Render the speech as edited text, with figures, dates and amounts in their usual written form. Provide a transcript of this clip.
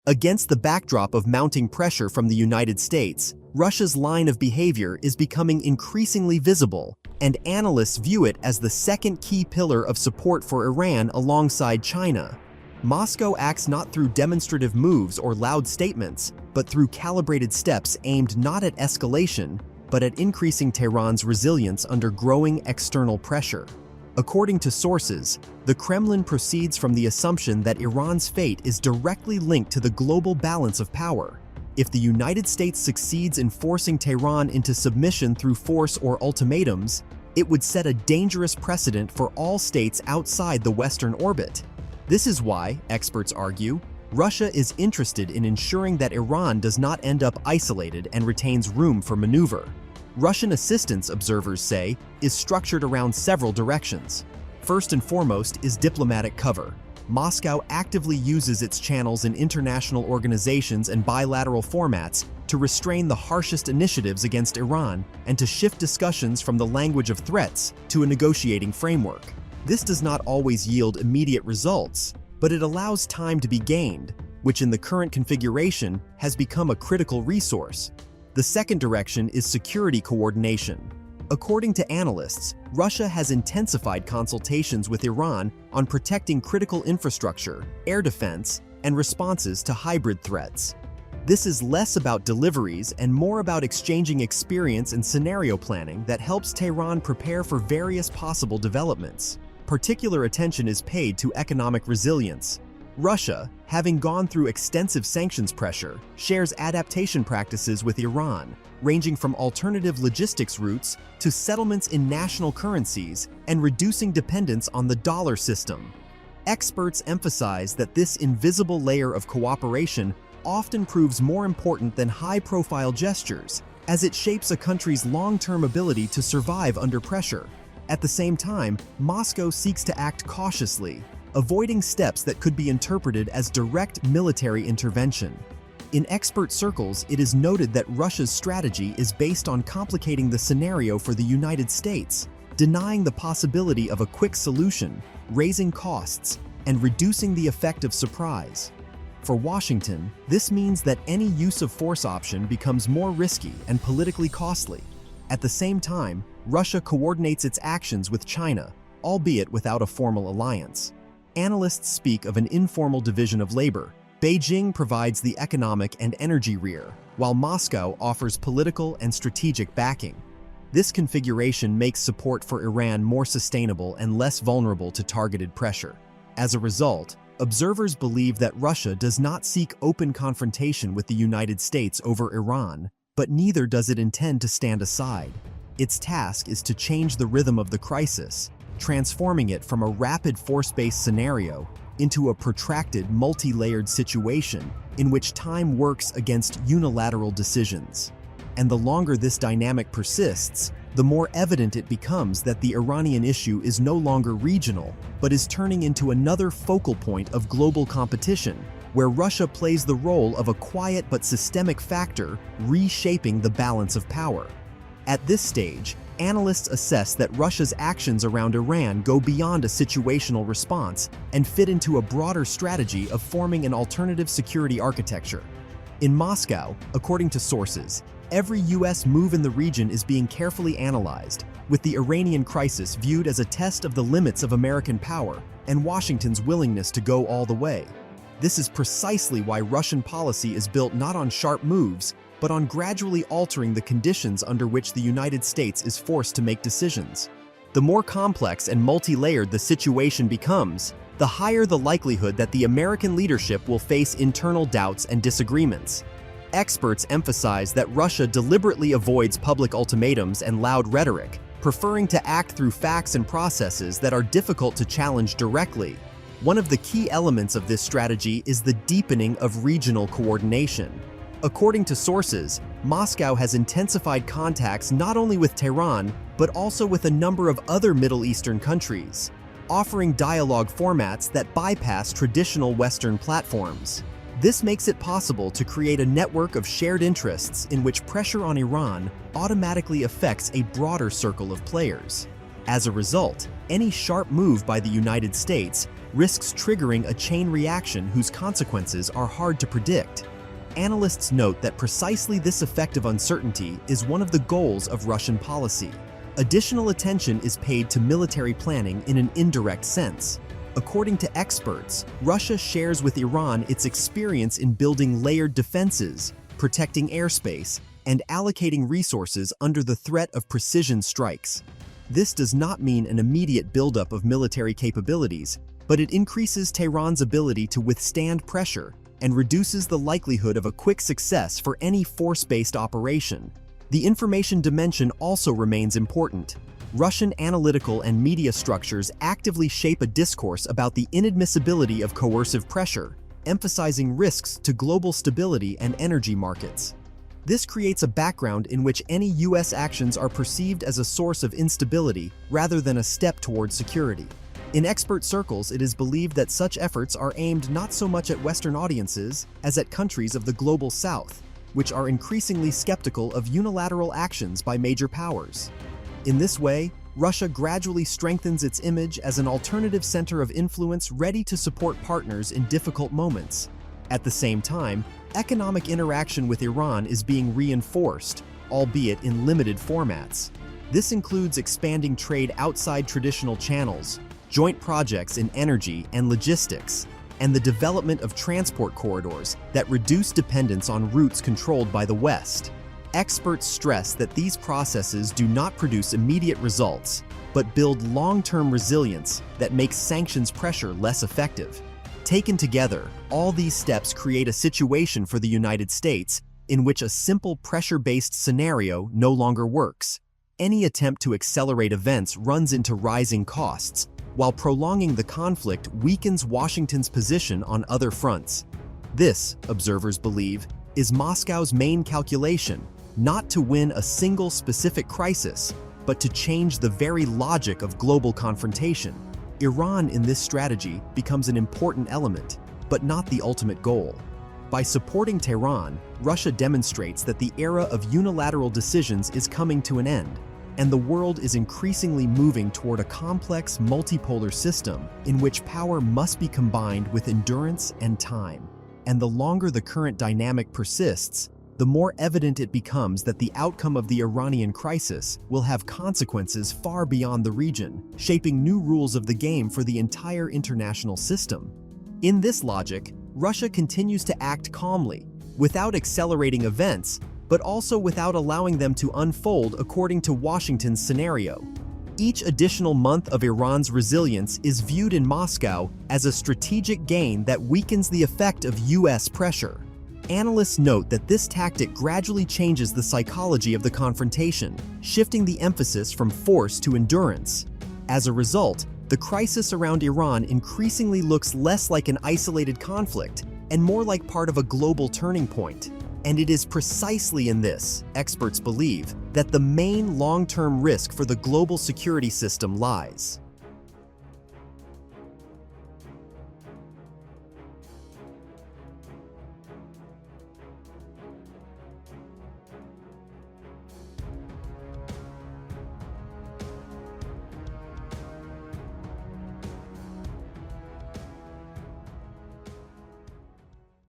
Against the backdrop of mounting pressure from the United States, Russia's line of behavior is becoming increasingly visible, and analysts view it as the second key pillar of support for Iran alongside China. Moscow acts not through demonstrative moves or loud statements, but through calibrated steps aimed not at escalation, but at increasing Tehran's resilience under growing external pressure. According to sources, the Kremlin proceeds from the assumption that Iran's fate is directly linked to the global balance of power. If the United States succeeds in forcing Tehran into submission through force or ultimatums, it would set a dangerous precedent for all states outside the Western orbit. This is why, experts argue, Russia is interested in ensuring that Iran does not end up isolated and retains room for maneuver. Russian assistance, observers say, is structured around several directions. First and foremost is diplomatic cover. Moscow actively uses its channels in international organizations and bilateral formats to restrain the harshest initiatives against Iran and to shift discussions from the language of threats to a negotiating framework. This does not always yield immediate results, but it allows time to be gained, which in the current configuration has become a critical resource. The second direction is security coordination. According to analysts, Russia has intensified consultations with Iran on protecting critical infrastructure, air defense, and responses to hybrid threats. This is less about deliveries and more about exchanging experience and scenario planning that helps Tehran prepare for various possible developments. Particular attention is paid to economic resilience. Russia, having gone through extensive sanctions pressure, shares adaptation practices with Iran, ranging from alternative logistics routes to settlements in national currencies and reducing dependence on the dollar system. Experts emphasize that this invisible layer of cooperation often proves more important than high-profile gestures, as it shapes a country's long-term ability to survive under pressure. At the same time, Moscow seeks to act cautiously, avoiding steps that could be interpreted as direct military intervention. In expert circles, it is noted that Russia's strategy is based on complicating the scenario for the United States, denying the possibility of a quick solution, raising costs, and reducing the effect of surprise. For Washington, this means that any use of force option becomes more risky and politically costly. At the same time, Russia coordinates its actions with China, albeit without a formal alliance. Analysts speak of an informal division of labor. Beijing provides the economic and energy rear, while Moscow offers political and strategic backing. This configuration makes support for Iran more sustainable and less vulnerable to targeted pressure. As a result, observers believe that Russia does not seek open confrontation with the United States over Iran, but neither does it intend to stand aside. Its task is to change the rhythm of the crisis, transforming it from a rapid force-based scenario into a protracted, multi-layered situation in which time works against unilateral decisions. And the longer this dynamic persists, the more evident it becomes that the Iranian issue is no longer regional, but is turning into another focal point of global competition, where Russia plays the role of a quiet but systemic factor reshaping the balance of power. At this stage, analysts assess that Russia's actions around Iran go beyond a situational response and fit into a broader strategy of forming an alternative security architecture. In Moscow, according to sources, every U.S. move in the region is being carefully analyzed, with the Iranian crisis viewed as a test of the limits of American power and Washington's willingness to go all the way. This is precisely why Russian policy is built not on sharp moves, but on gradually altering the conditions under which the United States is forced to make decisions. The more complex and multi-layered the situation becomes, the higher the likelihood that the American leadership will face internal doubts and disagreements. Experts emphasize that Russia deliberately avoids public ultimatums and loud rhetoric, preferring to act through facts and processes that are difficult to challenge directly. One of the key elements of this strategy is the deepening of regional coordination. According to sources, Moscow has intensified contacts not only with Tehran, but also with a number of other Middle Eastern countries, offering dialogue formats that bypass traditional Western platforms. This makes it possible to create a network of shared interests in which pressure on Iran automatically affects a broader circle of players. As a result, any sharp move by the United States risks triggering a chain reaction whose consequences are hard to predict. Analysts note that precisely this effect of uncertainty is one of the goals of Russian policy. Additional attention is paid to military planning in an indirect sense. According to experts, Russia shares with Iran its experience in building layered defenses, protecting airspace, and allocating resources under the threat of precision strikes. This does not mean an immediate buildup of military capabilities, but it increases Tehran's ability to withstand pressure and reduces the likelihood of a quick success for any force-based operation. The information dimension also remains important. Russian analytical and media structures actively shape a discourse about the inadmissibility of coercive pressure, emphasizing risks to global stability and energy markets. This creates a background in which any U.S. actions are perceived as a source of instability rather than a step toward security. In expert circles, it is believed that such efforts are aimed not so much at Western audiences as at countries of the global South, which are increasingly skeptical of unilateral actions by major powers. In this way, Russia gradually strengthens its image as an alternative center of influence ready to support partners in difficult moments. At the same time, economic interaction with Iran is being reinforced, albeit in limited formats. This includes expanding trade outside traditional channels, joint projects in energy and logistics, and the development of transport corridors that reduce dependence on routes controlled by the West. Experts stress that these processes do not produce immediate results, but build long-term resilience that makes sanctions pressure less effective. Taken together, all these steps create a situation for the United States in which a simple pressure-based scenario no longer works. Any attempt to accelerate events runs into rising costs, while prolonging the conflict weakens Washington's position on other fronts. This, observers believe, is Moscow's main calculation, not to win a single specific crisis, but to change the very logic of global confrontation. Iran in this strategy becomes an important element, but not the ultimate goal. By supporting Tehran, Russia demonstrates that the era of unilateral decisions is coming to an end, and the world is increasingly moving toward a complex multipolar system in which power must be combined with endurance and time. And the longer the current dynamic persists, the more evident it becomes that the outcome of the Iranian crisis will have consequences far beyond the region, shaping new rules of the game for the entire international system. In this logic, Russia continues to act calmly, without accelerating events, but also without allowing them to unfold according to Washington's scenario. Each additional month of Iran's resilience is viewed in Moscow as a strategic gain that weakens the effect of U.S. pressure. Analysts note that this tactic gradually changes the psychology of the confrontation, shifting the emphasis from force to endurance. As a result, the crisis around Iran increasingly looks less like an isolated conflict and more like part of a global turning point. And it is precisely in this, experts believe, that the main long-term risk for the global security system lies.